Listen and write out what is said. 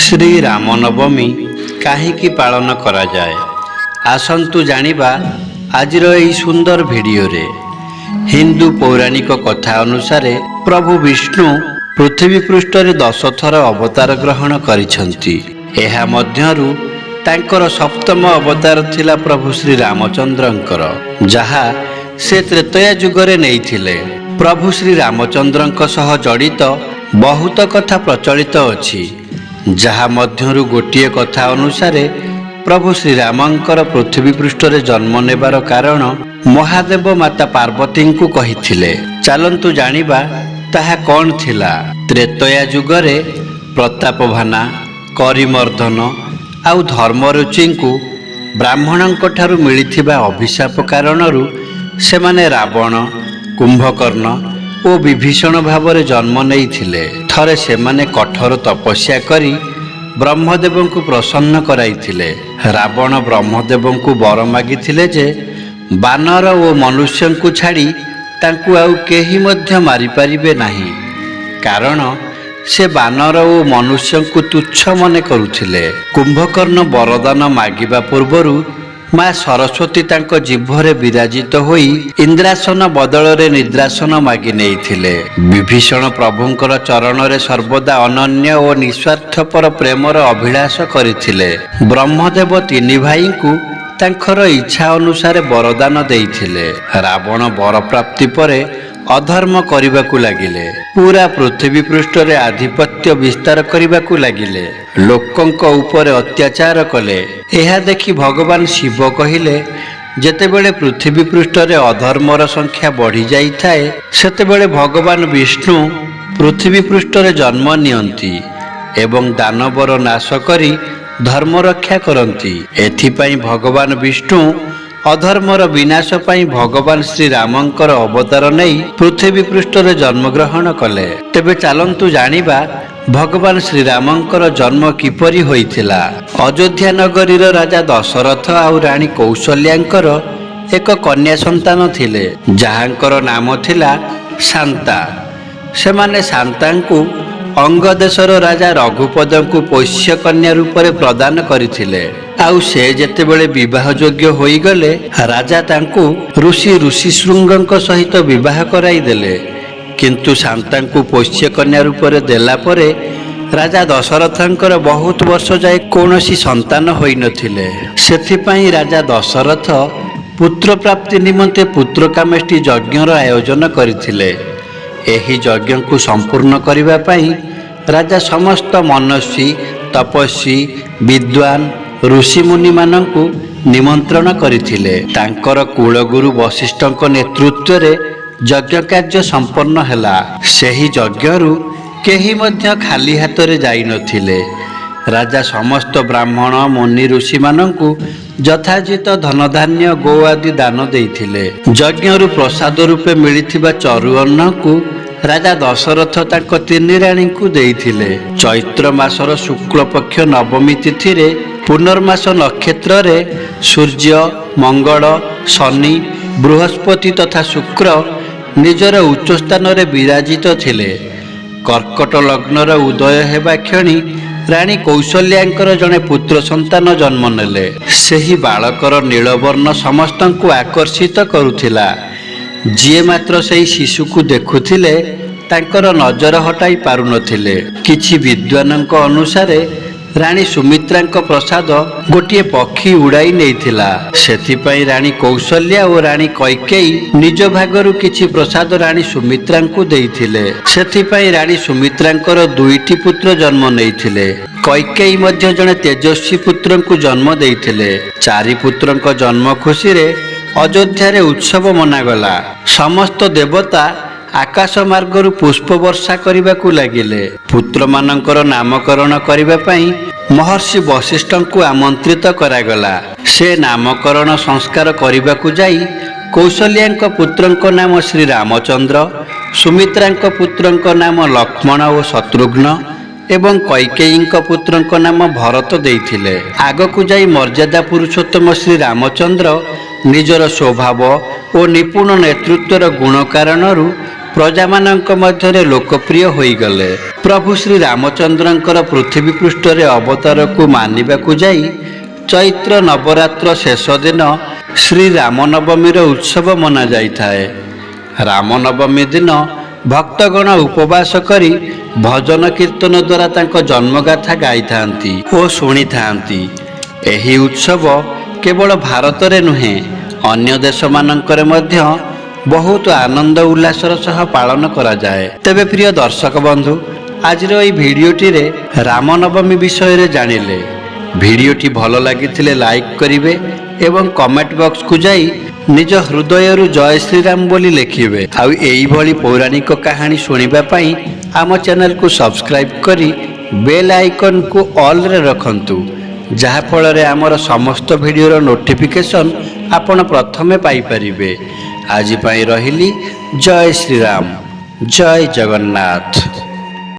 श्री रामनवमी काहींकी पालन करा जाए आसंतु जानिबा आजिर एई सुंदर भिडियो रे। हिंदू पौराणिक कथा अनुसार प्रभु विष्णु पृथ्वी पृष्ठ रे 10 थर अवतार ग्रहण करिसंती। एहा मध्यरु तांकर सप्तम अवतार थिला प्रभु श्री रामचंद्रंकर, जहा से त्रेतया जुगरे नेइथिले। प्रभु श्री रामचंद्रंक सह जड़ित बहुत कथा प्रचलित अछि, जहा मध्यरु गोटिए कथा अनुसार प्रभु श्री रामंकर पृथ्वी पृष्ठ रे जन्म नेबार कारण महादेव माता पार्वती को कहिथिले। चलंतु जानिबा ताहा कौन थिला। त्रेतया जुगरे प्रतापभाना, करिमर्दन आउ धर्मरुचि को ब्राह्मणों ठारू मिलिथिबा अभिशाप कारणरू सेमाने रावण, कुंभकर्ण और विभीषण भावरे जन्म नेइथिले। थरे सेमाने कठोर तपस्या करी ब्रह्मदेव को प्रसन्न कराइथिले। रावण ब्रह्मदेव को वर मागिथिले जे बानर और मनुष्य को छाड़ी तांकु आउ केही मध्य मारि पारिबे नाही, कारण से बानर और मनुष्य को तुच्छ मने करुथिले। कुंभकर्ण वरदान मागिबा पूर्वरु माँ सरस्वती तांको जिभरे विराजित होई इंद्रासन बदल रे निद्रासन मागी नेइथिले। विभीषण प्रभुंकर चरण रे सर्वदा अनन्य और निस्वार्थपर प्रेमर अभिलाष करिथिले। ब्रह्मदेव तीन भाई को तांकर इच्छा अनुसार वरदान देइथिले। रावण वर प्राप्ति परे अधर्म करबाकू लागिले। पूरा पृथ्वी पृष्ठ रे आधिपत्य विस्तार करबाकू लागिले। लोकंक ऊपर अत्याचार कले। एहा देखि भगवान शिव कहिले, जेतेबेले पृथ्वी पृष्ठ रे अधर्मर संख्या बढ़ी जाई थाए, सेतेबेले भगवान विष्णु पृथ्वी पृष्ठ रे जन्म नियंती एवं दानवर नाश करी धर्म रक्षा करती। एथिपाई भगवान विष्णु अधर्मर विनाश पाई भगवान श्री रामंकर अवतार नहीं पृथ्वी पृष्ठ रे जन्म ग्रहण कले। तेबे चलंतु जानिबा भगवान श्री रामंकर जन्म किपरि होइथिला। अयोध्या नगरीर राजा दशरथ आउ रानी कौशल्याकर एक कन्या संतान थिले, जहांकर नाम थिला शांता। सेमाने शांतांकु अंग देशर राजा रघुपद को पोष्य कन्या रूप में प्रदान करथिले। आउ से जेतेबेले विवाह योग्य होई गले, राजा तांकु ऋषि शृंगଙ୍କ सहित विवाह कराई देले। किंतु शांतांकु पोष्य कन्या रूप में देला परे राजा दशरथंकर बहुत वर्ष जाए कौनसी संतान होई नथिले। सेथिपाई राजा दशरथ पुत्र प्राप्ति निमंते पुत्र कामेष्टि यज्ञर आयोजन करथिले। एही यज्ञ को संपूर्ण करबा पाई राजा समस्त मनस्वी, तपस्वी, विद्वान ऋषि मुनि मानंकु निमंत्रण करथिले। तांकर कुलगुरु वशिष्ठଙ୍କ नेतृत्व रे यज्ञ कार्य संपन्न हैला। सेही यज्ञरु केही मध्य खाली हाथ रे जाई नथिले। राजा समस्त ब्राह्मण मुनि ऋषि मानंकु यथाचित धनधान्य गो आदि दान देइथिले। यज्ञरु प्रसाद रूपे मिलिथिबा चरु अन्न को राजा दशरथ तांको तीन राणी को देइथिले। चैत्र मासर शुक्ल पक्ष नवमी तिथि रे पुनर्मास नक्षत्र रे सूर्य, मंगल, शनि, बृहस्पति तथा शुक्र निजर उच्च स्थान रे विराजित थिले। कर्कट लग्नर उदय हेबा क्षणी रानी कौशल्याकर जड़े पुत्र संतान जन्म नेले। सेही बालकर नीलवर्ण समस्तंकु आकर्षित करुथिला। जिए मात्र सेही शिशु को देखुथिले तांकर नजर हटाई पारु नथिले। किछि विद्वानंक अनुसार रानी सुमित्रांक प्रसाद गोटिए पक्षी उड़ाई नेइथिला। सेथिपाई रानी कौशल्या और रानी कैकेयी निज भागरु किछि प्रसाद रानी सुमित्रांकु देइथिले। सेथिपाई रानी सुमित्रांकर दुईटी पुत्र जन्म नेइथिले। कैकेयी मध्य जने तेजस्वी पुत्रंकु जन्म देइथिले। चारि पुत्रंक जन्म खुशी रे अयोध्या रे उत्सव मनागला। समस्त देवता आकाश मार्गरु पुष्प वर्षा करबाकू लागिले। पुत्र मानंकर नामकरण करबा पई महर्षि वशिष्ठंकु आमंत्रित करागला। से नामकरण संस्कार करबाकू जाई कौशल्याଙ୍କ पुत्रंक नाम श्री रामचंद्र, सुमित्रांक पुत्रंक नाम लक्ष्मण और शत्रुघ्न एवं कैकेयीଙ୍କ पुत्रंक नाम भरत देइथिले। आगकू जाई मर्यादा पुरुषोत्तम श्री रामचंद्र निजर स्वभाव और निपुण नेतृत्वर गुण कारणरू ପ୍ରଜାମାନଙ୍କ ମଧ୍ୟରେ ଲୋକପ୍ରିୟ ହୋଇଗଲେ। ପ୍ରଭୁ ଶ୍ରୀ ରାମଚନ୍ଦ୍ରଙ୍କର ପୃଥିବୀ ପୃଷ୍ଠରେ ଅବତାରକୁ ମାନିବାକୁ ଯାଇ ଚୈତ୍ର ନବରାତ୍ର ଶେଷ ଦିନ ଶ୍ରୀ ରାମନବମୀର ଉତ୍ସବ ମନାଯାଇଥାଏ। ରାମନବମୀ ଦିନ ଭକ୍ତଗଣ ଉପବାସ କରି ଭଜନ କୀର୍ତ୍ତନ ଦ୍ୱାରା ତାଙ୍କ ଜନ୍ମଗାଥା ଗାଇଥାନ୍ତି ଓ ଶୁଣିଥାନ୍ତି। ଏହି ଉତ୍ସବ କେବଳ ଭାରତରେ ନୁହେଁ, ଅନ୍ୟ ଦେଶମାନଙ୍କରେ ମଧ୍ୟ ବହୁତ ଆନନ୍ଦ ଉଲ୍ଲାସର ସହ ପାଳନ କରାଯାଏ। ତେବେ ପ୍ରିୟ ଦର୍ଶକ ବନ୍ଧୁ, ଆଜିର ଏହି ଭିଡ଼ିଓଟିରେ ରାମନବମୀ ବିଷୟରେ ଜାଣିଲେ। ଭିଡ଼ିଓଟି ଭଲ ଲାଗିଥିଲେ ଲାଇକ୍ କରିବେ ଏବଂ କମେଣ୍ଟ ବକ୍ସକୁ ଯାଇ ନିଜ ହୃଦୟରୁ ଜୟ ଶ୍ରୀରାମ ବୋଲି ଲେଖିବେ। ଆଉ ଏଇଭଳି ପୌରାଣିକ କାହାଣୀ ଶୁଣିବା ପାଇଁ ଆମ ଚ୍ୟାନେଲକୁ ସବସ୍କ୍ରାଇବ୍ କରି ବେଲ୍ ଆଇକନ୍କୁ ଅଲ୍ରେ ରଖନ୍ତୁ, ଯାହାଫଳରେ ଆମର ସମସ୍ତ ଭିଡ଼ିଓର ନୋଟିଫିକେସନ୍ ଆପଣ ପ୍ରଥମେ ପାଇପାରିବେ। ଆଜି ପାଇଁ ରହିଲି। ଜୟ ଶ୍ରୀରାମ, ଜୟ ଜଗନ୍ନାଥ।